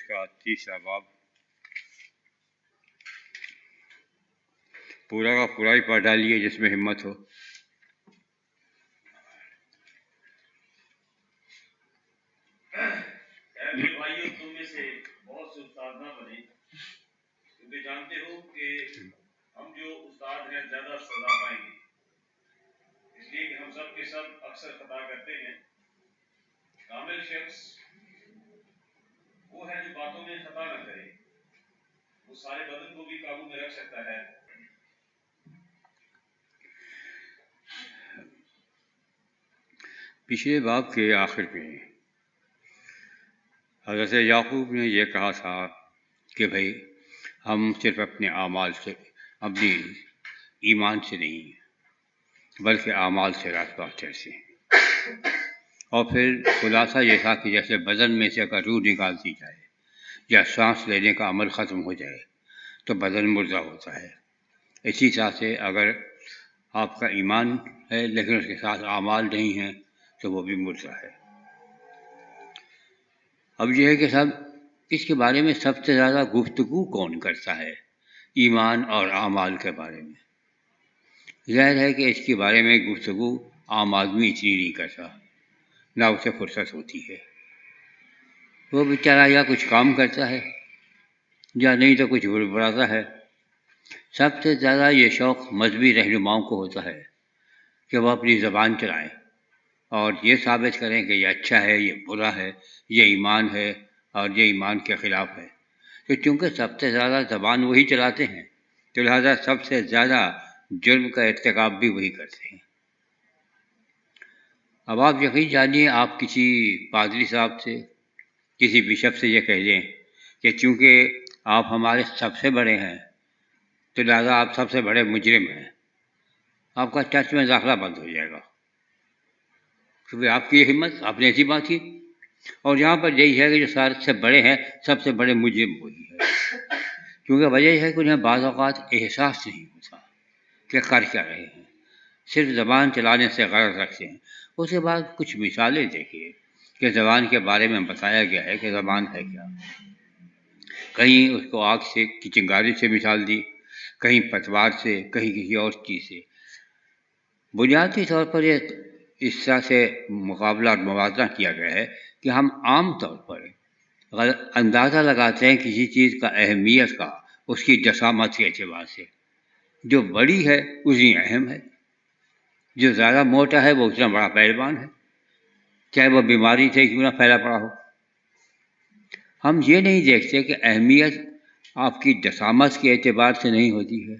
کا تیسرا باب پورا کا پورا ہی پڑھ ڈالیے جس میں ہمت ہو۔ میرے بھائیوں، تم میں سے بہت سے استاد نہ بنے، کیونکہ جانتے ہو کہ ہم جو استاد ہیں زیادہ سزا پائیں گے، اس لیے کہ ہم سب کے سب اکثر خطا کرتے ہیں۔ کامل شخص وہ ہے جو باتوں میں خطا نہ کرے، وہ سارے بدن کو بھی قابو میں رکھ سکتا ہے۔ پچھلے باب کے آخر میں حضرت یعقوب نے یہ کہا تھا کہ بھائی ہم صرف اپنے اعمال سے، اپنی ایمان سے نہیں بلکہ اعمال سے راستہ چلتے ہیں۔ اور پھر خلاصہ یہ تھا کہ جیسے بدن میں سے اگر روح نکال دی جائے یا سانس لینے کا عمل ختم ہو جائے تو بدن مردہ ہوتا ہے، اسی طرح سے اگر آپ کا ایمان ہے لیکن اس کے ساتھ اعمال نہیں ہیں تو وہ بھی مردہ ہے۔ اب یہ ہے کہ سب اس کے بارے میں سب سے زیادہ گفتگو کون کرتا ہے؟ ایمان اور اعمال کے بارے میں۔ ظاہر ہے کہ اس کے بارے میں گفتگو عام آدمی اتنی نہیں کرتا، نہ اسے فرصت ہوتی ہے۔ وہ بیچارہ یا کچھ کام کرتا ہے یا نہیں تو کچھ بڑبڑاتا ہے۔ سب سے زیادہ یہ شوق مذہبی رہنماؤں کو ہوتا ہے کہ وہ اپنی زبان چلائیں اور یہ ثابت کریں کہ یہ اچھا ہے، یہ برا ہے، یہ ایمان ہے اور یہ ایمان کے خلاف ہے۔ تو چونکہ سب سے زیادہ زبان وہی چلاتے ہیں تو لہٰذا سب سے زیادہ جرم کا ارتکاب بھی وہی کرتے ہیں۔ اب آپ یقین جانیے، آپ کسی پادری صاحب سے، کسی بشپ سے یہ کہہ دیں کہ چونکہ آپ ہمارے سب سے بڑے ہیں تو لہٰذا آپ سب سے بڑے مجرم ہیں، آپ کا چرچ میں داخلہ بند ہو جائے گا۔ کیونکہ آپ کی یہ ہمت، آپ نے ایسی بات کی۔ اور یہاں پر یہی ہے کہ جو سارے سے بڑے ہیں، سب سے بڑے مجرم وہی ہے، کیونکہ وجہ یہ ہے کہ انہیں بعض اوقات احساس نہیں ہوتا کہ کر کیا رہے ہیں، صرف زبان چلانے سے غرض رکھتے ہیں۔ اس کے بعد کچھ مثالیں دیکھیے کہ زبان کے بارے میں بتایا گیا ہے کہ زبان ہے کیا۔ کہیں اس کو آگ سے کی چنگاری سے مثال دی، کہیں پتوار سے، کہیں کسی اور چیز سے۔ بنیادی طور پر یہ اس طرح سے مقابلہ اور موازنہ کیا گیا ہے کہ ہم عام طور پر اندازہ لگاتے ہیں کسی چیز کا اہمیت کا اس کی جسامت کے اعتبار سے۔ جو بڑی ہے اتنی اہم ہے، جو زیادہ موٹا ہے وہ اتنا بڑا پہلوان ہے، چاہے وہ بیماری سے کیوں نہ پھیلا پڑا ہو۔ ہم یہ نہیں دیکھتے کہ اہمیت آپ کی جسامت کے اعتبار سے نہیں ہوتی ہے۔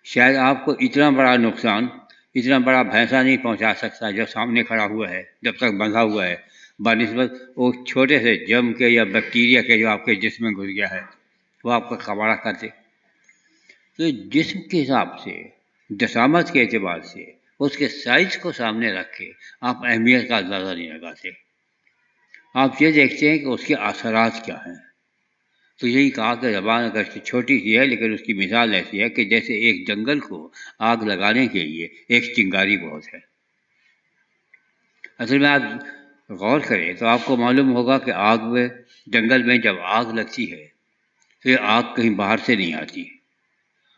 شاید آپ کو اتنا بڑا نقصان، اتنا بڑا بھینسا نہیں پہنچا سکتا جو سامنے کھڑا ہوا ہے، جب تک بندھا ہوا ہے، بنسبت وہ چھوٹے سے جرم کے یا بیکٹیریا کے جو آپ کے جسم میں گھس گیا ہے، وہ آپ کا کباڑہ کر دے۔ تو جسم کے حساب سے، جسامت کے اعتبار سے، اس کے سائز کو سامنے رکھ کے آپ اہمیت کا اندازہ نہیں لگاتے۔ آپ یہ دیکھتے ہیں کہ اس کے اثرات کیا ہیں۔ تو یہی کہا کہ زبان اگر چھوٹی سی ہے لیکن اس کی مثال ایسی ہے کہ جیسے ایک جنگل کو آگ لگانے کے لیے ایک چنگاری بہت ہے۔ اصل میں آپ غور کریں تو آپ کو معلوم ہوگا کہ آگ میں، جنگل میں جب آگ لگتی ہے تو یہ آگ کہیں باہر سے نہیں آتی۔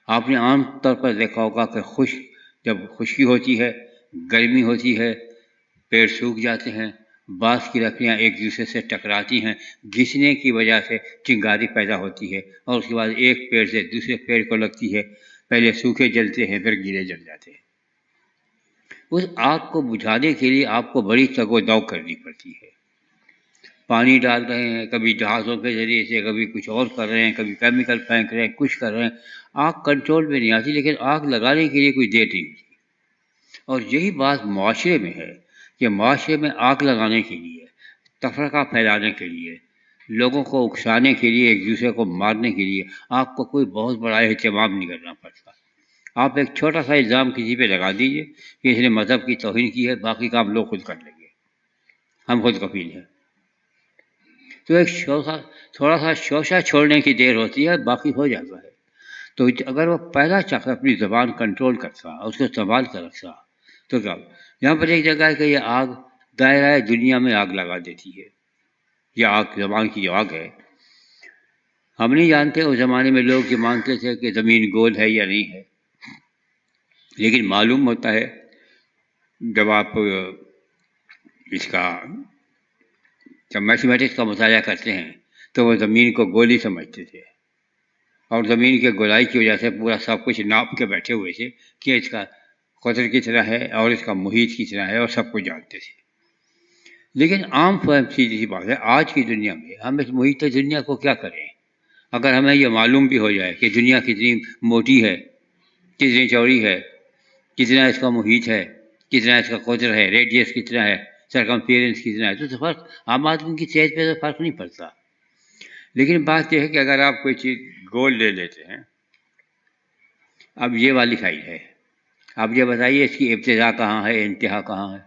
آپ نے عام طور پر دیکھا ہوگا کہ جب خشکی ہوتی ہے، گرمی ہوتی ہے، پیڑ سوکھ جاتے ہیں، بانس کی لکڑیاں ایک دوسرے سے ٹکراتی ہیں، گھسنے کی وجہ سے چنگاری پیدا ہوتی ہے اور اس کے بعد ایک پیڑ سے دوسرے پیڑ کو لگتی ہے، پہلے سوکھے جلتے ہیں پھر گیلے جل جاتے ہیں۔ اس آگ کو بجھانے کے لیے آپ کو بڑی تگ و دو کرنی پڑتی ہے۔ پانی ڈال رہے ہیں، کبھی جہازوں کے ذریعے سے، کبھی کچھ اور کر رہے ہیں، کبھی کیمیکل پھینک رہے ہیں، کچھ کر رہے ہیں، آگ کنٹرول میں نہیں آتی، لیکن آگ لگانے کے لیے کوئی دیر نہیں ہوتی۔ اور یہی بات معاشرے میں ہے کہ معاشرے میں آگ لگانے کے لیے، تفرقہ پھیلانے کے لیے، لوگوں کو اکسانے کے لیے، ایک دوسرے کو مارنے کے لیے آپ کو کوئی بہت بڑا اہتمام نہیں کرنا پڑتا۔ آپ ایک چھوٹا سا الزام کسی پہ لگا دیجیے کہ اس نے مذہب کی توہین کی ہے، باقی کام لوگ خود کر لیں گے، ہم خود کفیل ہیں۔ تو ایک تھوڑا سا شوشہ چھوڑنے کی دیر ہوتی ہے، باقی ہو جاتا ہے۔ تو اگر وہ پہلا شخص اپنی زبان کنٹرول کرتا، اس کو سنبھال کر رکھتا، تو کیا یہاں پر ایک جگہ ہے کہ یہ آگ دائرہ دنیا میں آگ لگا دیتی ہے۔ یہ آگ، زبان کی جو آگ ہے، ہم نہیں جانتے اس زمانے میں لوگ یہ مانتے تھے کہ زمین گول ہے یا نہیں ہے، لیکن معلوم ہوتا ہے جب آپ اس کا جب میتھمیٹکس کا مطالعہ کرتے ہیں تو وہ زمین کو گول ہی سمجھتے تھے، اور زمین کے گولائی کی وجہ سے پورا سب کچھ ناپ کے بیٹھے ہوئے تھے کہ اس کا قطر کتنا ہے اور اس کا محیط کتنا ہے، اور سب کچھ جانتے تھے۔ لیکن عام فہم سیدھی سی بات ہے، آج کی دنیا میں ہم اس محیط دنیا کو کیا کریں؟ اگر ہمیں یہ معلوم بھی ہو جائے کہ دنیا کتنی موٹی ہے، کتنی چوڑی ہے، کتنا اس کا محیط ہے، کتنا اس کا قطر ہے، ریڈیس کتنا ہے، سرکمفیرنس کتنا ہے، تو فرق عام آدمی کی صحت پہ تو فرق نہیں پڑتا۔ لیکن بات یہ ہے کہ اگر آپ کوئی چیز گول لے لیتے ہیں، اب یہ والی فائل ہے، اب یہ بتائیے اس کی ابتدا کہاں ہے، انتہا کہاں ہے؟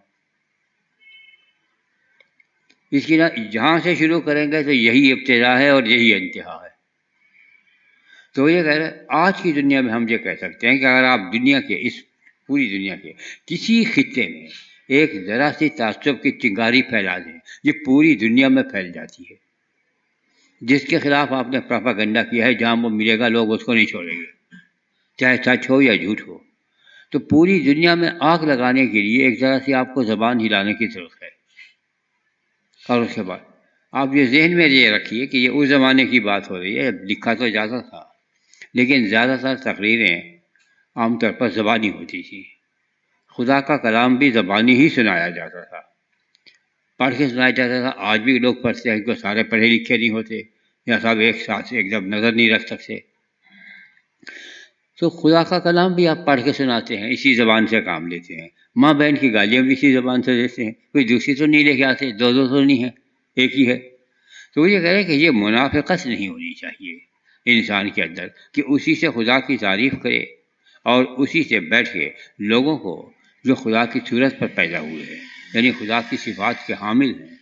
اس کی جہاں سے شروع کریں گے تو یہی ابتدا ہے اور یہی انتہا ہے۔ تو یہ کہہ رہے آج کی دنیا میں ہم یہ کہہ سکتے ہیں کہ اگر آپ دنیا کے اس پوری دنیا کے کسی خطے میں ایک ذرا سی تعصب کی چنگاری پھیلا دیں، یہ پوری دنیا میں پھیل جاتی ہے۔ جس کے خلاف آپ نے پروپیگنڈا کیا ہے، جہاں وہ ملے گا لوگ اس کو نہیں چھوڑیں گے، چاہے سچ ہو یا جھوٹ ہو۔ تو پوری دنیا میں آگ لگانے کے لیے ایک ذرا سی آپ کو زبان ہلانے کی ضرورت ہے۔ اور اس کے بعد آپ یہ ذہن میں یہ رکھیے کہ یہ اس زمانے کی بات ہو رہی ہے، لکھا تو زیادہ تھا لیکن زیادہ تر تقریریں عام طور پر زبانی ہوتی تھی۔ خدا کا کلام بھی زبانی ہی سنایا جاتا تھا، پڑھ کے سنایا جاتا تھا۔ آج بھی لوگ پڑھتے ہیں، کیونکہ سارے پڑھے لکھے نہیں ہوتے یا سب ایک ساتھ ایک دم نظر نہیں رکھ سکتے، تو خدا کا کلام بھی آپ پڑھ کے سناتے ہیں، اسی زبان سے کام لیتے ہیں۔ ماں بہن کی گالیاں بھی اسی زبان سے دیتے ہیں، کوئی دوسری تو نہیں لے کے آتے، دو تو نہیں ہے، ایک ہی ہے۔ تو یہ کہہ رہے کہ یہ منافقت نہیں ہونی چاہیے انسان کے اندر کہ اسی سے خدا کی تعریف کرے اور اسی سے بیٹھ کے لوگوں کو جو خدا کی صورت پر پیدا ہوئے ہیں، یعنی خدا کی صفات کے حامل ہیں،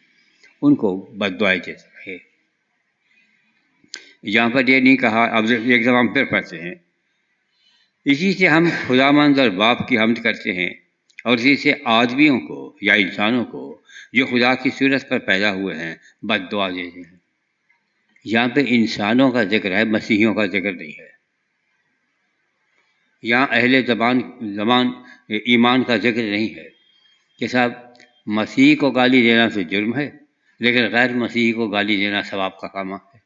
ان کو بد دعائیں دیتا رہے۔ یہاں پر یہ نہیں کہا، اب ایک دفعہ ہم پھر پڑھتے ہیں، اسی سے ہم خداوند اور باپ کی حمد کرتے ہیں، اور اسی سے آدمیوں کو یا انسانوں کو جو خدا کی صورت پر پیدا ہوئے ہیں بد دعا دیتے ہیں۔ یہاں پہ انسانوں کا ذکر ہے، مسیحیوں کا ذکر نہیں ہے۔ یہاں اہل زمان ایمان کا ذکر نہیں ہے کہ صاحب مسیح کو گالی دینا تو جرم ہے، لیکن غیر مسیحی کو گالی دینا ثواب کا کام ہے۔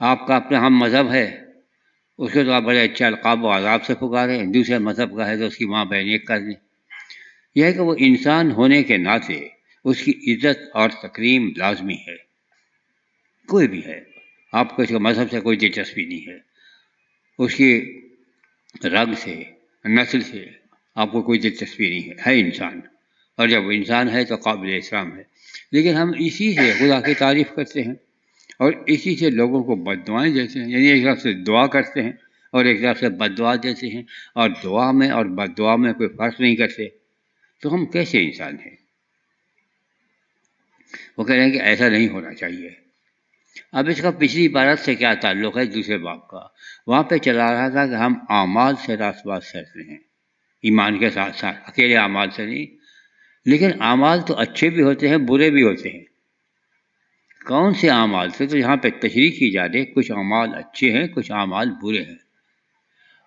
آپ کا اپنا ہم مذہب ہے، اس کو تو آپ بڑے اچھے القاب و آداب سے پکاریں، دوسرے مذہب کا ہے تو اس کی ماں بہن ایک کر دیں۔ یہ ہے کہ وہ انسان ہونے کے ناطے اس کی عزت اور تکریم لازمی ہے، کوئی بھی ہے۔ آپ کو اس کے مذہب سے کوئی دلچسپی نہیں ہے، اس کی رنگ سے، نسل سے آپ کو کوئی دلچسپی نہیں ہے انسان، اور جب وہ انسان ہے تو قابل احترام ہے۔ لیکن ہم اسی سے خدا کی تعریف کرتے ہیں اور اسی سے لوگوں کو بد دعائیں دیتے ہیں، یعنی ایک طرف سے دعا کرتے ہیں اور ایک طرف سے بد دعا دیتے ہیں، اور دعا میں اور بد دعا میں کوئی فرق نہیں کرتے، تو ہم کیسے انسان ہیں؟ وہ کہہ رہے ہیں کہ ایسا نہیں ہونا چاہیے۔ اب اس کا پچھلی عبارت سے کیا تعلق ہے؟ دوسرے باب کا وہاں پہ چلا رہا تھا کہ ہم اعمال سے راست باز کرتے ہیں، ایمان کے ساتھ ساتھ، اکیلے اعمال سے نہیں۔ لیکن اعمال تو اچھے بھی ہوتے ہیں، برے بھی ہوتے ہیں۔ کون سے اعمال سے؟ تو یہاں پہ تشریح کی جا رہی ہے، کچھ اعمال اچھے ہیں، کچھ اعمال برے ہیں۔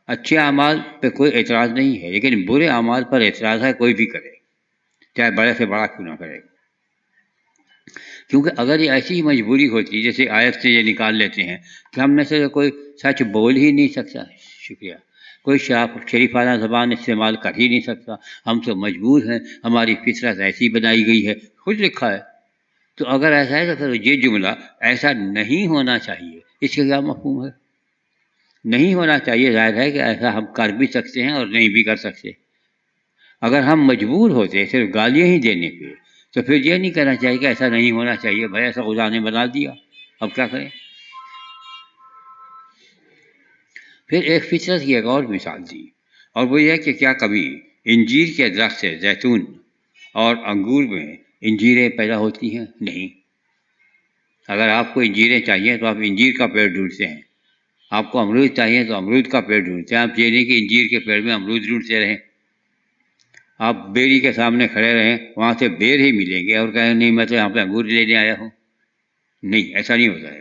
اچھے اعمال پہ کوئی اعتراض نہیں ہے، لیکن برے اعمال پر اعتراض ہے، کوئی بھی کرے، چاہے بڑے سے بڑا کیوں نہ کرے۔ کیونکہ اگر یہ ایسی مجبوری ہوتی، جیسے آیت سے یہ نکال لیتے ہیں کہ ہم میں سے کوئی سچ بول ہی نہیں سکتا، شکریہ، کوئی شریفانہ زبان استعمال کر ہی نہیں سکتا، ہم تو مجبور ہیں، ہماری فطرت ایسی بنائی گئی ہے، خود لکھا ہے۔ تو اگر ایسا ہے تو پھر یہ جملہ ایسا نہیں ہونا چاہیے، اس کا کیا مفہوم ہے؟ نہیں ہونا چاہیے، ظاہر ہے کہ ایسا ہم کر بھی سکتے ہیں اور نہیں بھی کر سکتے۔ اگر ہم مجبور ہوتے صرف گالیاں ہی دینے پہ تو پھر یہ نہیں کہنا چاہیے کہ ایسا نہیں ہونا چاہیے، بھائی ایسا خدا نے بنا دیا، اب کیا کریں؟ پھر ایک فطرت کی ایک اور مثال دی، اور وہ یہ کہ کیا کبھی انجیر کے درخت سے زیتون اور انگور میں انجیریں پیدا ہوتی ہیں؟ نہیں۔ اگر آپ کو انجیریں چاہیے تو آپ انجیر کا پیڑ ڈھونڈتے ہیں، آپ کو امرود چاہیے تو امرود کا پیڑ ڈھونڈتے ہیں۔ آپ یہ نہیں کہ انجیر کے پیڑ میں امرود ڈھونڈتے رہیں، آپ بیری کے سامنے کھڑے رہیں، وہاں سے بیر ہی ملیں گے اور کہیں نہیں میں تو یہاں پہ انگور لینے آیا ہوں، نہیں، ایسا نہیں ہوتا ہے۔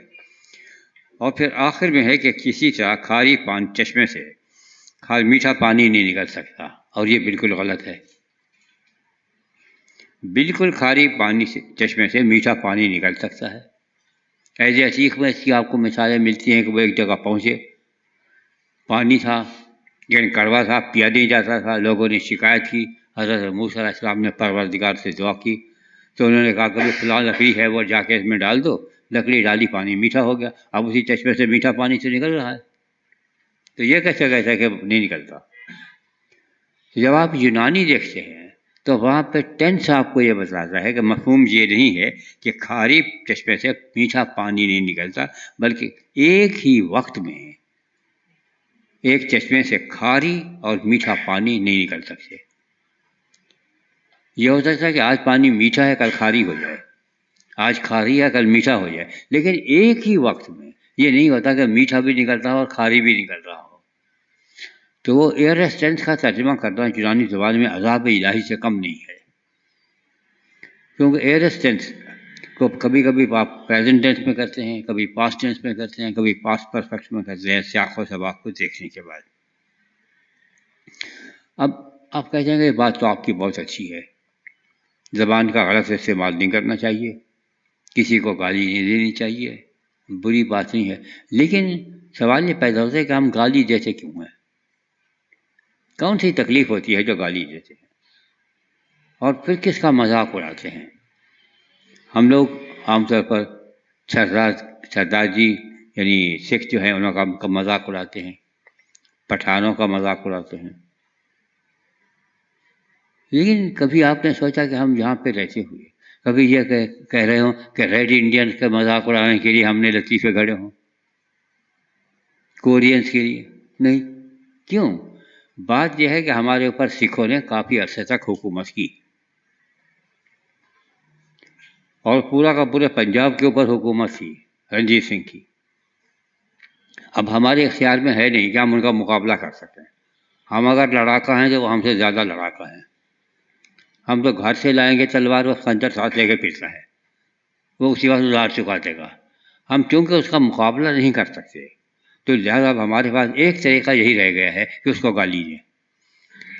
اور پھر آخر میں ہے کہ کسی طرح کھاری چشمے سے میٹھا پانی نہیں نکل سکتا، اور یہ بالکل غلط ہے۔ بالکل کھاری پانی سے چشمے سے میٹھا پانی نکل سکتا ہے۔ ایسے عتیق میں اس کی آپ کو مثالیں ملتی ہیں کہ وہ ایک جگہ پہنچے، پانی تھا لیکن کڑوا تھا، پیا نہیں جاتا تھا، لوگوں نے شکایت کی، حضرت موسیٰ علیہ السلام نے پروردگار سے دعا کی تو انہوں نے کہا کہ فلاں لکڑی ہے وہ جا کے اس میں ڈال دو، لکڑی ڈالی، پانی میٹھا ہو گیا، اب اسی چشمے سے میٹھا پانی سے نکل رہا ہے۔ تو یہ کیسے کہتا ہے کہ نہیں نکلتا؟ جب آپ یونانی دیکھتے ہیں تو وہاں پہ ٹینس آپ کو یہ بتاتا ہے کہ مفہوم یہ نہیں ہے کہ کھاری چشمے سے میٹھا پانی نہیں نکلتا، بلکہ ایک ہی وقت میں ایک چشمے سے کھاری اور میٹھا پانی نہیں نکل سکتے۔ یہ ہو سکتا ہے کہ آج پانی میٹھا ہے کل کھاری ہو جائے، آج کھاری ہے کل میٹھا ہو جائے، لیکن ایک ہی وقت میں یہ نہیں ہوتا کہ میٹھا بھی نکل رہا ہو اور کھاری بھی نکل رہا ہو۔ تو وہ ایئرسٹینس کا ترجمہ کرنا یونانی زبان میں عذاب الہی سے کم نہیں ہے، کیونکہ ایئرسٹینس کو کبھی کبھی آپ پریزنٹ ٹینس میں کرتے ہیں، کبھی پاسٹ ٹینس میں کرتے ہیں، کبھی پاسٹ پرفیکٹ میں کرتے ہیں، سیاق و سباق کو دیکھنے کے بعد۔ اب آپ کہتے ہیں کہ یہ بات تو آپ کی بہت اچھی ہے، زبان کا غلط استعمال نہیں کرنا چاہیے، کسی کو گالی نہیں دینی چاہیے، بری بات نہیں ہے، لیکن سوال یہ پیدا ہوتا ہے کہ ہم گالی دیتے کیوں ہیں؟ کون سی تکلیف ہوتی ہے جو گالی دیتے ہیں؟ اور پھر کس کا مذاق اڑاتے ہیں؟ ہم لوگ عام طور پر سردار جی یعنی سکھ جو ہیں انہوں کا مذاق اڑاتے ہیں، پٹھانوں کا مذاق اڑاتے ہیں، لیکن کبھی آپ نے سوچا کہ ہم یہاں پہ رہتے ہوئے کبھی یہ کہہ رہے ہوں کہ ریڈ انڈینس کا مذاق اڑانے کے لیے ہم نے لطیفے گھڑے ہوں، کورینس کے لیے نہیں؟ کیوں؟ بات یہ ہے کہ ہمارے اوپر سکھوں نے کافی عرصے تک حکومت کی، اور پورا کا پورے پنجاب کے اوپر حکومت تھی رنجیت سنگھ کی۔ اب ہمارے اختیار میں ہے نہیں کہ ہم ان کا مقابلہ کر سکیں، ہم اگر لڑاکا ہیں تو وہ ہم سے زیادہ لڑاکا ہیں، ہم تو گھر سے لائیں گے تلوار و خنجر ساتھ لے کے پھرتا ہے، وہ اسی وقت ادار چکا دے گا، ہم چونکہ اس کا مقابلہ نہیں کر سکتے تو لہٰذا اب ہمارے پاس ایک طریقہ یہی رہ گیا ہے کہ اس کو گالی دیں۔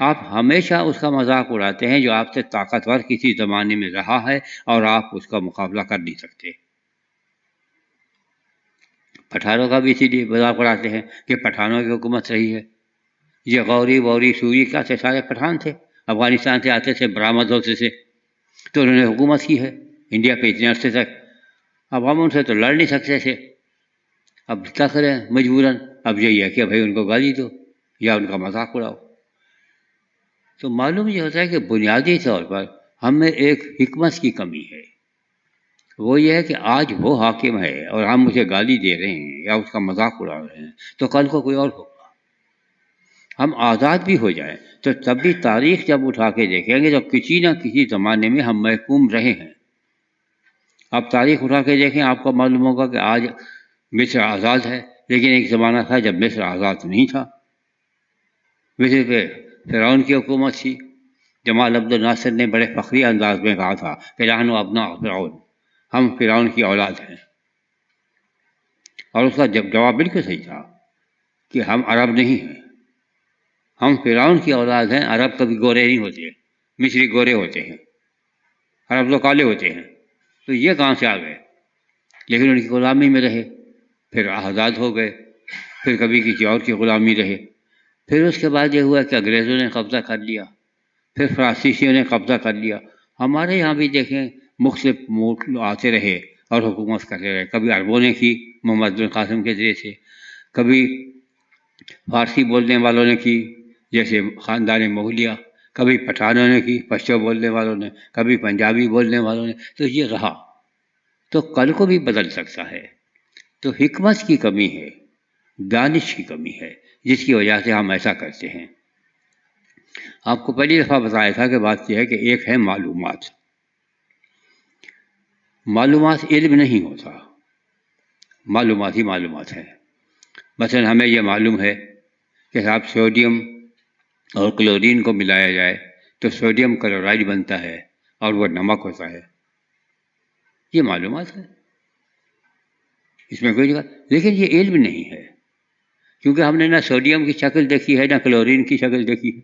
آپ ہمیشہ اس کا مذاق اڑاتے ہیں جو آپ سے طاقتور کسی زمانے میں رہا ہے اور آپ اس کا مقابلہ کر نہیں سکتے۔ پٹھانوں کا بھی اسی لیے مذاق اڑاتے ہیں کہ پٹھانوں کی حکومت رہی ہے، یہ غوری ووری سوری کیا تھے، سارے پٹھان تھے، افغانستان سے آتے تھے، برآمد ہوتے تھے، تو انہوں نے حکومت کی ہے انڈیا پہ اتنے عرصے تک۔ اب ہم ان سے تو لڑ نہیں سکتے تھے، اب کیا کریں مجبوراً، اب یہی ہے کہ بھائی ان کو گالی دو یا ان کا مذاق اڑاؤ۔ تو معلوم یہ ہوتا ہے کہ بنیادی طور پر ہم میں ایک حکمت کی کمی ہے، وہ یہ ہے کہ آج وہ حاکم ہے اور ہم اسے گالی دے رہے ہیں یا اس کا مذاق اڑا رہے ہیں، تو کل کو کوئی اور ہوگا۔ ہم آزاد بھی ہو جائیں تو تب بھی تاریخ جب اٹھا کے دیکھیں گے تو کسی نہ کسی زمانے میں ہم محکوم رہے ہیں۔ اب تاریخ اٹھا کے دیکھیں، آپ کو معلوم ہوگا کہ آج مصر آزاد ہے، لیکن ایک زمانہ تھا جب مصر آزاد نہیں تھا، مصر پہ فرعون کی حکومت تھی۔ جمال عبد الناصر نے بڑے فخری انداز میں کہا تھا کہ نحن ابناء فرعون، ہم فرعون کی اولاد ہیں، اور اس کا جواب بالکل صحیح تھا کہ ہم عرب نہیں ہیں، ہم فرعون کی اولاد ہیں۔ عرب کبھی گورے نہیں ہوتے، مصری گورے ہوتے ہیں، عرب تو کالے ہوتے ہیں، تو یہ کہاں سے آ گئے؟ لیکن ان کی غلامی میں رہے، پھر آزاد ہو گئے، پھر کبھی کسی اور کی غلامی رہے، پھر اس کے بعد یہ ہوا کہ انگریزوں نے قبضہ کر لیا، پھر فرانسیسیوں نے قبضہ کر لیا۔ ہمارے یہاں بھی دیکھیں مختلف ملک آتے رہے اور حکومت کرتے رہے، کبھی عربوں نے کی محمد بن قاسم کے ذریعے سے، کبھی فارسی بولنے والوں نے کی جیسے خاندان مغلیہ، کبھی پٹھانوں نے کی پشتو بولنے والوں نے، کبھی پنجابی بولنے والوں نے، تو یہ رہا، تو کل کو بھی بدل سکتا ہے۔ تو حکمت کی کمی ہے، دانش کی کمی ہے، جس کی وجہ سے ہم ایسا کرتے ہیں۔ آپ کو پہلی دفعہ بتایا تھا کہ بات یہ ہے کہ ایک ہے معلومات، معلومات علم نہیں ہوتا، معلومات ہی معلومات ہے۔ مثلا ہمیں یہ معلوم ہے کہ صاحب سوڈیم اور کلورین کو ملایا جائے تو سوڈیم کلورائڈ بنتا ہے اور وہ نمک ہوتا ہے، یہ معلومات ہے۔ اس میں کوئی جگہ، لیکن یہ علم نہیں ہے، کیونکہ ہم نے نہ سوڈیم کی شکل دیکھی ہے نہ کلورین کی شکل دیکھی ہے۔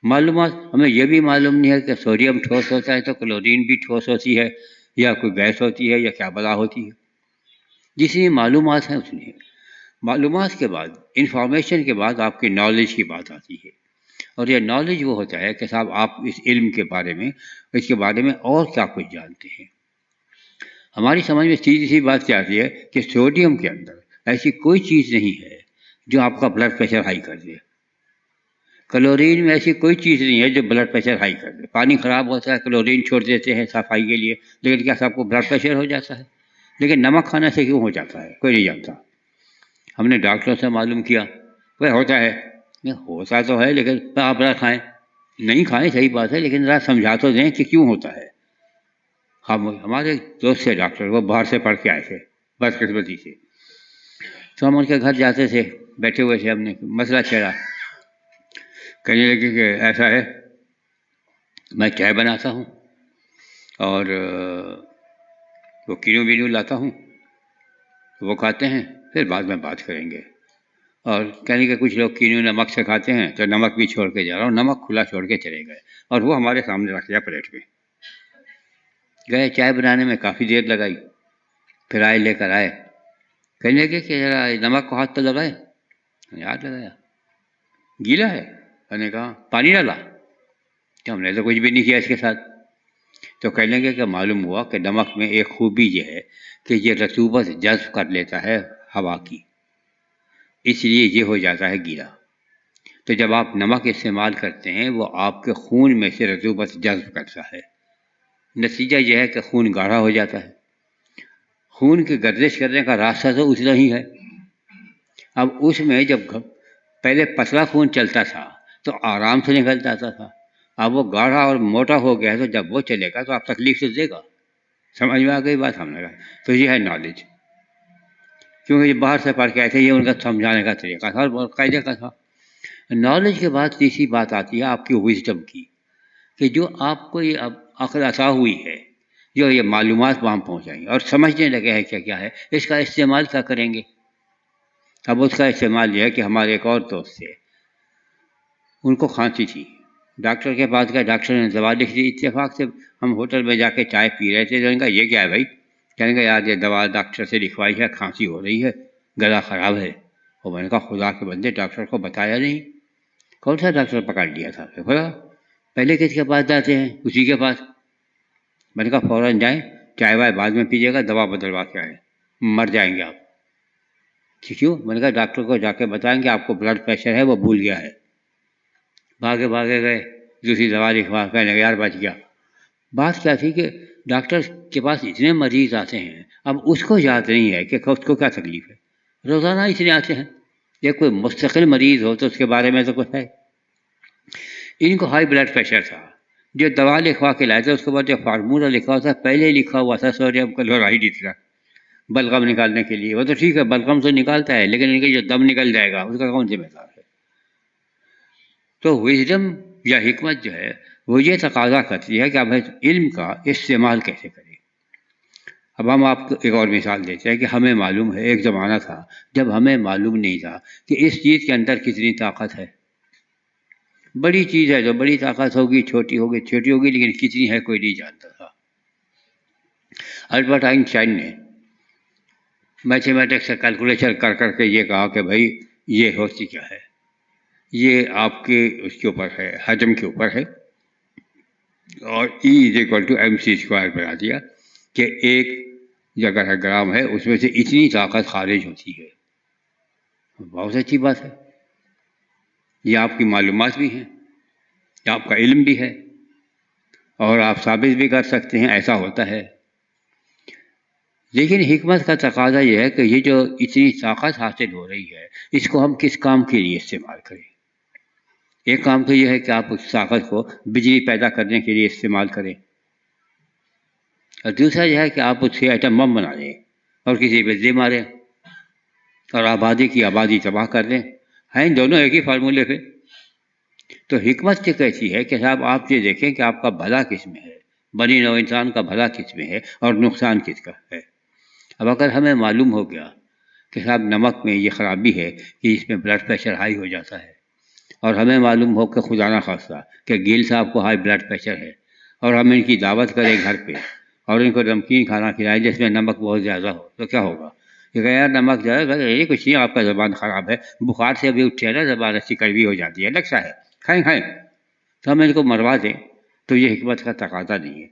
معلومات ہمیں یہ بھی معلوم نہیں ہے کہ سوڈیم ٹھوس ہوتا ہے تو کلورین بھی ٹھوس ہوتی ہے، یا کوئی گیس ہوتی ہے، یا کیا بلا ہوتی ہے۔ جتنی معلومات ہیں اتنی معلومات کے بعد، انفارمیشن کے بعد آپ کی نالج کی بات آتی ہے، اور یہ نالج وہ ہوتا ہے کہ صاحب آپ اس علم کے بارے میں، اس کے بارے میں اور کیا کچھ جانتے ہیں۔ ہماری سمجھ میں سیدھی سی بات کیا آتی ہے کہ سوڈیم کے اندر ایسی کوئی چیز نہیں ہے جو آپ کا بلڈ پریشر ہائی کر دے، کلورین میں ایسی کوئی چیز نہیں ہے جو بلڈ پریشر ہائی کر دے۔ پانی خراب ہوتا ہے، کلورین چھوڑ دیتے ہیں صفائی کے لیے، لیکن کیا سب کو بلڈ پریشر ہو جاتا ہے؟ لیکن نمک کھانے سے کیوں ہو جاتا ہے؟ کوئی نہیں جانتا۔ ہم نے ڈاکٹروں سے معلوم کیا، وہ ہوتا ہے، ہوتا تو ہے لیکن آپ نہ کھائیں، نہیں کھائیں صحیح بات ہے، لیکن ذرا سمجھا تو دیں کہ کیوں ہوتا ہے۔ ہمارے دوست سے ڈاکٹر، وہ باہر سے پڑھ کے آئے تھے بدقسمتی سے، تو ہم ان کے گھر جاتے تھے، بیٹھے ہوئے تھے، ہم نے مسئلہ چھیڑا، کہنے لگے کہ ایسا ہے، میں چائے بناتا ہوں اور وہ کینو وینو لاتا ہوں، وہ کھاتے ہیں، پھر بعد میں بات کریں گے۔ اور کہنے کہ کچھ لوگ کینو نمک سے کھاتے ہیں تو نمک بھی چھوڑ کے جا رہا ہوں، نمک کھلا چھوڑ کے چلے گئے، اور وہ ہمارے سامنے رکھ دیا پلیٹ میں۔ گئے چائے بنانے میں کافی دیر لگائی، پھر آئے لے کر آئے، کہنے لگے کہ ذرا نمک کو ہاتھ تو لگائے، ہاتھ لگایا، گیلا ہے، میں نے کہا پانی ڈالا، تو ہم نے تو کچھ بھی نہیں کیا اس کے ساتھ۔ تو کہنے لگے کہ معلوم ہوا کہ نمک میں ایک خوبی یہ ہے کہ یہ رطوبت جذب کر لیتا ہے ہوا کی، اس لیے یہ ہو جاتا ہے گیلا۔ تو جب آپ نمک استعمال کرتے ہیں وہ آپ کے خون میں سے رطوبت جذب کرتا ہے، نتیجہ یہ ہے کہ خون گاڑھا ہو جاتا ہے۔ خون کی گردش کرنے کا راستہ تو اتنا ہی ہے۔ اب اس میں جب پہلے پتلا خون چلتا تھا تو آرام سے نکل جاتا تھا، اب وہ گاڑھا اور موٹا ہو گیا ہے تو جب وہ چلے گا تو آپ تکلیف تو دے گا۔ سمجھ میں آ گئی بات؟ ہم نے کہا تو یہ ہے نالج، کیونکہ یہ باہر سے پڑھ کے آئے تھے، یہ ان کا سمجھانے کا طریقہ تھا اور قاعدے کا تھا۔ نالج کے بعد تیسری بات آتی ہے آپ کی وزڈم کی، کہ جو آپ کو یہ اب عقل عطا ہوئی ہے، جو یہ معلومات وہاں پہنچائیں اور سمجھنے لگے ہیں کیا ہے، اس کا استعمال کیا کریں گے؟ اب اس کا استعمال یہ ہے کہ ہمارے ایک اور دوست تھے، ان کو کھانسی تھی، ڈاکٹر کے پاس گئے، ڈاکٹر نے دوا لکھ دی، اتفاق سے ہم ہوٹل میں جا کے چائے پی رہے تھے، تو ان کا یہ کیا ہے بھائی؟ کہنے کا یار یہ دوا ڈاکٹر سے لکھوائی ہے، کھانسی ہو رہی ہے، گلا خراب ہے۔ اور میں نے کہا خدا کے بندے ڈاکٹر کو بتایا نہیں؟ کون سا ڈاکٹر پکڑ لیا تھا؟ خدا، پہلے کس کے پاس جاتے ہیں؟ اسی کے پاس۔ میں نے کہا فوراً جائیں، چائے وائے بعد میں پیجیے گا، دوا بدلوا کے آئیں، مر جائیں گے آپ۔ کیوں؟ میں نے کہا ڈاکٹر کو جا کے بتائیں گے آپ کو بلڈ پریشر ہے، وہ بھول گیا ہے۔ بھاگے بھاگے گئے، دوسری دوا لکھوا، کہنے یار بچ گیا۔ بات کیا تھی کہ ڈاکٹر کے پاس اتنے مریض آتے ہیں، اب اس کو یاد نہیں ہے کہ اس کو کیا تکلیف ہے، روزانہ اتنے آتے ہیں، یہ کوئی مستقل مریض ہو تو اس کے بارے میں تو کچھ ہے۔ ان کو ہائی بلڈ پریشر تھا، جو دوا لکھوا کے لائے تھے اس کے بعد جو فارمولہ لکھا ہوا تھا پہلے ہی لکھا ہوا تھا سوڈیم کلورائڈ کا، بلغم نکالنے کے لیے۔ وہ تو ٹھیک ہے بلغم تو نکالتا ہے، لیکن ان کے جو دم نکل جائے گا اس کا کون ذمہ دار ہے؟ تو وزڈم یا حکمت جو ہے وہ یہ تقاضا کرتی ہے کہ اب علم کا استعمال کیسے کریں۔ اب ہم آپ کو ایک اور مثال دیتے ہیں کہ ہمیں معلوم ہے ایک زمانہ تھا جب ہمیں معلوم نہیں تھا کہ اس چیز کے اندر کتنی طاقت ہے۔ بڑی چیز ہے جو بڑی طاقت ہوگی، چھوٹی ہوگی چھوٹی ہوگی، لیکن کتنی ہے کوئی نہیں جانتا تھا۔ البرٹ آئن اسٹائن نے میتھمیٹکس سے کیلکولیشن کر کر کے یہ کہا کہ بھائی یہ ہوتی کیا ہے، یہ آپ کے اس کے اوپر ہے، حجم کے اوپر ہے، اور E=mc² بنا دیا کہ ایک اگر ہے گرام ہے اس میں سے اتنی طاقت خارج ہوتی ہے۔ بہت اچھی بات ہے، یہ آپ کی معلومات بھی ہیں، آپ کا علم بھی ہے، اور آپ ثابت بھی کر سکتے ہیں ایسا ہوتا ہے۔ لیکن حکمت کا تقاضا یہ ہے کہ یہ جو اتنی طاقت حاصل ہو رہی ہے اس کو ہم کس کام کے لیے استعمال کریں۔ ایک کام تو یہ ہے کہ آپ اس طاقت کو بجلی پیدا کرنے کے لیے استعمال کریں، اور دوسرا یہ ہے کہ آپ اس سے ایٹم بم بنا لیں اور کسی پہ دے ماریں اور آبادی کی آبادی تباہ کر دیں، ہیں دونوں ایک ہی فارمولے پہ۔ تو حکمت یہ کہتی ہے کہ صاحب آپ یہ دیکھیں کہ آپ کا بھلا کس میں ہے، بنی نوع انسان کا بھلا کس میں ہے اور نقصان کس کا ہے۔ اب اگر ہمیں معلوم ہو گیا کہ صاحب نمک میں یہ خرابی ہے کہ اس میں بلڈ پریشر ہائی ہو جاتا ہے، اور ہمیں معلوم ہو کہ خدا نہ خواستہ کہ گیل صاحب کو ہائی بلڈ پریشر ہے، اور ہم ان کی دعوت کریں گھر پہ اور ان کو نمکین کھانا کھلائیں جس میں نمک بہت زیادہ ہو، تو کیا ہوگا؟ یہ کہ یار نمک زیادہ، یہ کچھ نہیں، آپ کا زبان خراب ہے، بخار سے ابھی اٹھے نا، زبان اچھی کڑوی ہو جاتی ہے، لگتا ہے، کھائیں کھائیں، تو ہم ان کو مروا دیں، تو یہ حکمت کا تقاضا نہیں ہے۔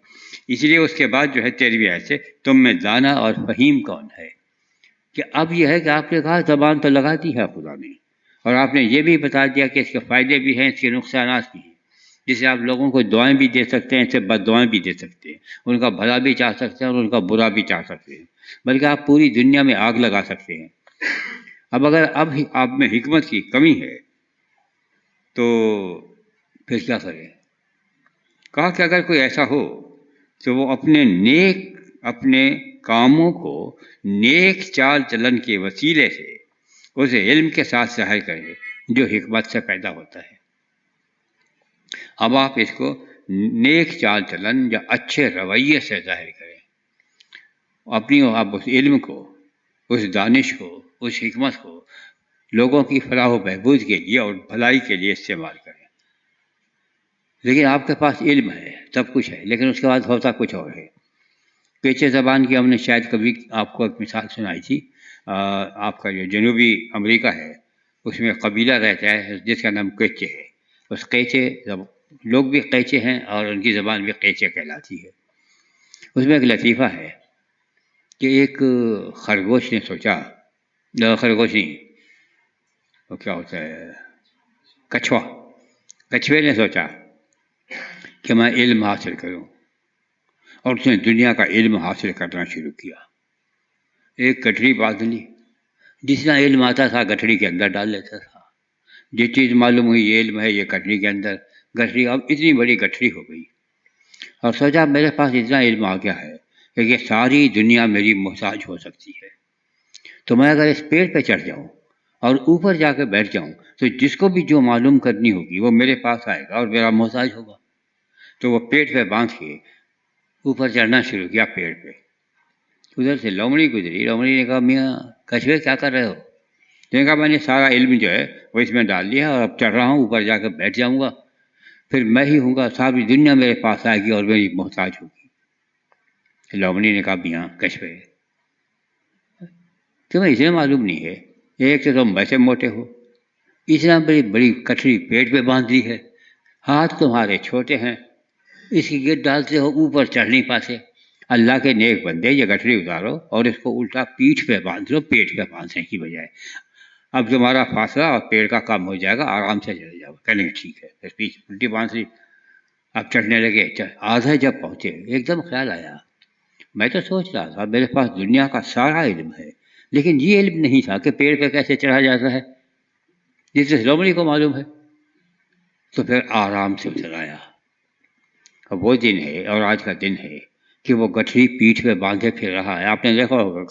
اس لیے اس کے بعد جو ہے 13ویں آیت سے، تم میں دانا اور فہیم کون ہے، کہ اب یہ ہے کہ آپ نے کہا زبان تو لگا دی ہے خدا نے، اور آپ نے یہ بھی بتا دیا کہ اس کے فائدے بھی ہیں، اس کے نقصانات بھی ہیں، جسے آپ لوگوں کو دعائیں بھی دے سکتے ہیں، اسے بد دعائیں بھی دے سکتے ہیں، ان کا بھلا بھی چاہ سکتے ہیں اور ان کا برا بھی چاہ سکتے ہیں، بلکہ آپ پوری دنیا میں آگ لگا سکتے ہیں۔ اب اگر آپ میں حکمت کی کمی ہے تو پھر کیا کریں؟ کہا کہ اگر کوئی ایسا ہو تو وہ اپنے کاموں کو نیک چال چلن کے وسیلے سے اسے علم کے ساتھ ظاہر کرے جو حکمت سے پیدا ہوتا ہے۔ اب آپ اس کو نیک چال چلن یا اچھے رویے سے ظاہر کریں، آپ اس علم کو، اس دانش کو، اس حکمت کو لوگوں کی فلاح و بہبود کے لیے اور بھلائی کے لیے استعمال کریں۔ لیکن آپ کے پاس علم ہے، سب کچھ ہے، لیکن اس کے بعد ہوتا کچھ اور ہے۔ پیچھے زبان کی ہم نے شاید کبھی آپ کو ایک مثال سنائی تھی، آپ کا جو جنوبی امریکہ ہے اس میں قبیلہ رہتا ہے جس کا نام قیچے ہے، اس قیچے لوگ بھی قیچے ہیں اور ان کی زبان بھی قیچے کہلاتی ہے۔ اس میں ایک لطیفہ ہے کہ ایک خرگوش نے سوچا، خرگوش نہیں، وہ کیا ہوتا ہے، کچھوے نے سوچا کہ میں علم حاصل کروں، اور اس نے دنیا کا علم حاصل کرنا شروع کیا۔ ایک گٹھڑی باندھ لی، جتنا علم آتا تھا گٹھڑی کے اندر ڈال لیتا تھا، جو چیز معلوم ہوئی یہ علم ہے، یہ گٹھڑی کے اندر، گٹھڑی اب اتنی بڑی گٹھڑی ہو گئی، اور سوچا میرے پاس اتنا علم آ گیا ہے کہ یہ ساری دنیا میری محتاج ہو سکتی ہے، تو میں اگر اس پیڑ پہ چڑھ جاؤں اور اوپر جا کے بیٹھ جاؤں تو جس کو بھی جو معلوم کرنی ہوگی وہ میرے پاس آئے گا اور میرا محتاج ہوگا۔ تو وہ پیٹ پہ باندھ کے اوپر چڑھنا شروع کیا پیڑ پہ۔ ادھر سے لومڑی گزری، لومڑی نے کہا میاں کچھوے کیا کر رہے ہو؟ تو نے کہا میں نے سارا علم جو ہے وہ اس میں ڈال دیا اور اب چڑھ رہا ہوں، اوپر جا کے بیٹھ جاؤں گا، پھر میں ہی ہوں گا، ساری دنیا میرے پاس آئے گی اور میری محتاج ہوگی۔ لومڑی نے کہا میاں کچھوے تمہیں اسے معلوم نہیں ہے، ایک تو تم ویسے موٹے ہو، اتنا بڑی کٹھڑی پیٹ پہ باندھ دی ہے، ہاتھ تمہارے چھوٹے ہیں، اس کی گرد ڈالتے ہو اوپر چڑھ نہیں پاتے، اللہ کے نیک بندے یہ گٹھڑی اتارو اور اس کو الٹا پیٹھ پہ باندھ لو، پیٹ پہ باندھنے کی بجائے، اب تمہارا فاصلہ اور پیڑ کا کام ہو جائے گا، آرام سے چلے جاؤ۔ کہنے ٹھیک ہے، پھر پیچھ الٹی باندھ لی، اب چڑھنے لگے، آدھا جب پہنچے ایک دم خیال آیا، میں تو سوچ رہا تھا میرے پاس دنیا کا سارا علم ہے، لیکن یہ علم نہیں تھا کہ پیڑ پہ کیسے چڑھا جاتا ہے، جس لومڑی کو معلوم ہے، تو پھر آرام سے اتر آیا۔ وہ دن ہے اور آج کا دن ہے کہ وہ گٹھڑی پیٹھ پہ باندھے پھر رہا ہے، آپ نے دیکھا ہوگا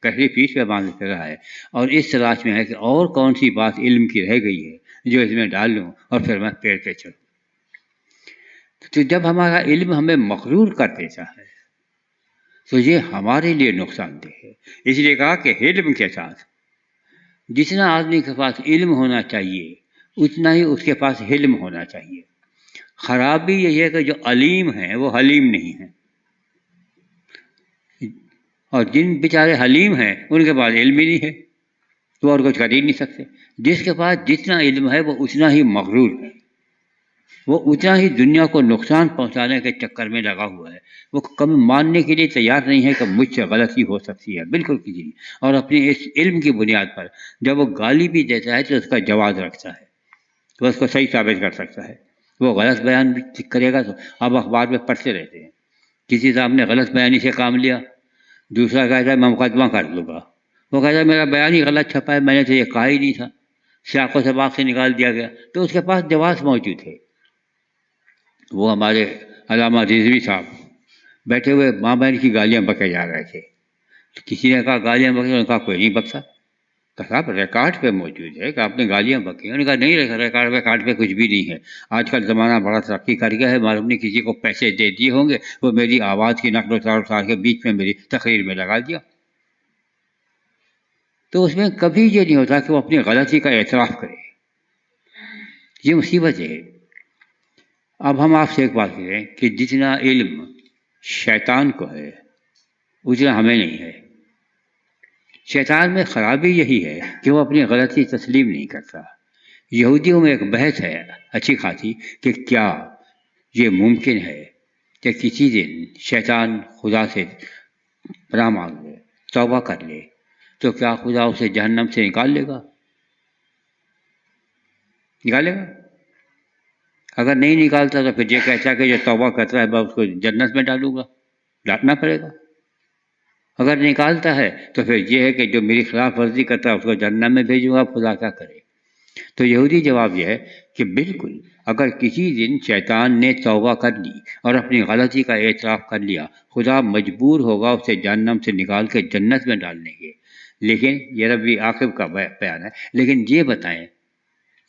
گٹھڑی پیٹھ پہ باندھے پھر رہا ہے، اور اس تلاش میں ہے کہ اور کون سی بات علم کی رہ گئی ہے جو اس میں ڈال لوں اور پھر میں پیڑ پہ چڑھوں۔ تو جب ہمارا علم ہمیں مغرور کر دیتا ہے تو یہ ہمارے لیے نقصان دہ ہے۔ اس لیے کہا کہ علم کے ساتھ جتنا آدمی کے پاس علم ہونا چاہیے اتنا ہی اس کے پاس حلم ہونا چاہیے۔ خرابی یہ ہے کہ جو علیم ہیں وہ حلیم نہیں ہیں، اور جن بیچارے حلیم ہیں ان کے پاس علم ہی نہیں ہے، تو اور کچھ کر ہی نہیں سکتے۔ جس کے پاس جتنا علم ہے وہ اتنا ہی مغرور ہے، وہ اتنا ہی دنیا کو نقصان پہنچانے کے چکر میں لگا ہوا ہے، وہ کبھی ماننے کے لیے تیار نہیں ہے کہ مجھ سے غلطی ہو سکتی ہے، بالکل کسی نہیں، اور اپنے اس علم کی بنیاد پر جب وہ گالی بھی دیتا ہے تو اس کا جواز رکھتا ہے، وہ اس کو صحیح ثابت کر سکتا ہے۔ وہ غلط بیان بھی کرے گا تو اب اخبار میں پڑھتے رہتے ہیں، کسی صاحب نے غلط بیانی سے کام لیا، دوسرا کہتا ہے میں مقدمہ کر دوں گا، وہ کہتا ہے میرا بیان ہی غلط چھپا ہے، میں نے تو یہ کہا ہی نہیں تھا، سیاق و سباق سے نکال دیا گیا، تو اس کے پاس جواز موجود ہے۔ وہ ہمارے علامہ رضوی صاحب بیٹھے ہوئے ماں بہن کی گالیاں بکے جا رہے تھے، تو کسی نے کہا گالیاں بکے، انہوں نے کہا کوئی نہیں بکتا، صاحب ریکارڈ پہ موجود ہے کہ آپ نے گالیاں بکی، انہوں نے کہا نہیں، ریکارڈ پہ کچھ بھی نہیں ہے، آج کل زمانہ بڑا ترقی کر گیا ہے، معلوم نہیں کسی کو پیسے دے دیے ہوں گے، وہ میری آواز کی نقل و اتار کے بیچ میں میری تقریر میں لگا دیا۔ تو اس میں کبھی یہ نہیں ہوتا کہ وہ اپنی غلطی کا اعتراف کرے. یہ مصیبت ہے. اب ہم آپ سے ایک بات کریں کہ جتنا علم شیطان کو ہے اتنا ہمیں نہیں ہے. شیطان میں خرابی یہی ہے کہ وہ اپنی غلطی تسلیم نہیں کرتا. یہودیوں میں ایک بحث ہے اچھی خاصی کہ کیا یہ ممکن ہے کہ کسی دن شیطان خدا سے پناہ مانگ لے، توبہ کر لے، تو کیا خدا اسے جہنم سے نکال لے گا؟ نکالے گا؟ اگر نہیں نکالتا تو پھر یہ کہتا کہ جو توبہ کرتا ہے میں اس کو جنت میں ڈالوں گا، ڈالنا پڑے گا. اگر نکالتا ہے تو پھر یہ ہے کہ جو میری خلاف ورزی کرتا ہے اس کو جہنم میں بھیجوں گا. خدا کیا کرے؟ تو یہودی جواب یہ ہے کہ بالکل، اگر کسی دن شیطان نے توبہ کر لی اور اپنی غلطی کا اعتراف کر لیا، خدا مجبور ہوگا اسے جہنم سے نکال کے جنت میں ڈالنے کے. لیکن یہ ربی عاقب کا بیان ہے. لیکن یہ بتائیں،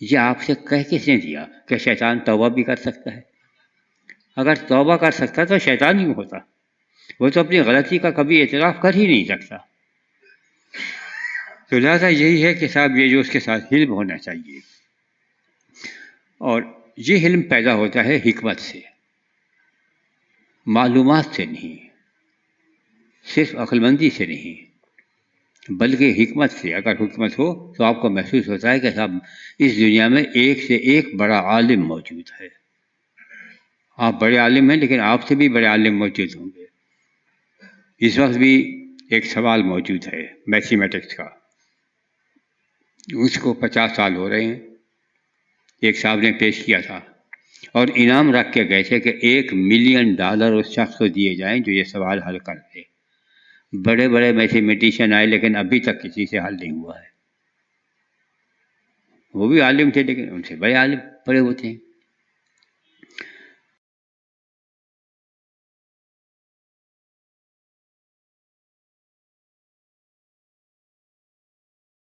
یہ آپ سے کہہ کس نے دیا کہ شیطان توبہ بھی کر سکتا ہے؟ اگر توبہ کر سکتا تو شیطان ہی ہوتا. وہ تو اپنی غلطی کا کبھی اعتراف کر ہی نہیں سکتا. تو لہٰذا یہی ہے کہ صاحب یہ جو اس کے ساتھ علم ہونا چاہیے، اور یہ علم پیدا ہوتا ہے حکمت سے، معلومات سے نہیں، صرف عقل مندی سے نہیں، بلکہ حکمت سے. اگر حکمت ہو تو آپ کو محسوس ہوتا ہے کہ صاحب اس دنیا میں ایک سے ایک بڑا عالم موجود ہے. آپ بڑے عالم ہیں لیکن آپ سے بھی بڑے عالم موجود ہوں گے. اس وقت بھی ایک سوال موجود ہے میتھمیٹکس کا، اس کو 50 سال ہو رہے ہیں. ایک صاحب نے پیش کیا تھا اور انعام رکھ کے گئے تھے کہ $1 ملین اس شخص کو دیے جائیں جو یہ سوال حل کر دے. بڑے بڑے میتھمیٹیشین آئے لیکن ابھی تک کسی سے حل نہیں ہوا ہے. وہ بھی عالم تھے لیکن ان سے بڑے عالم بڑے ہوتے ہیں.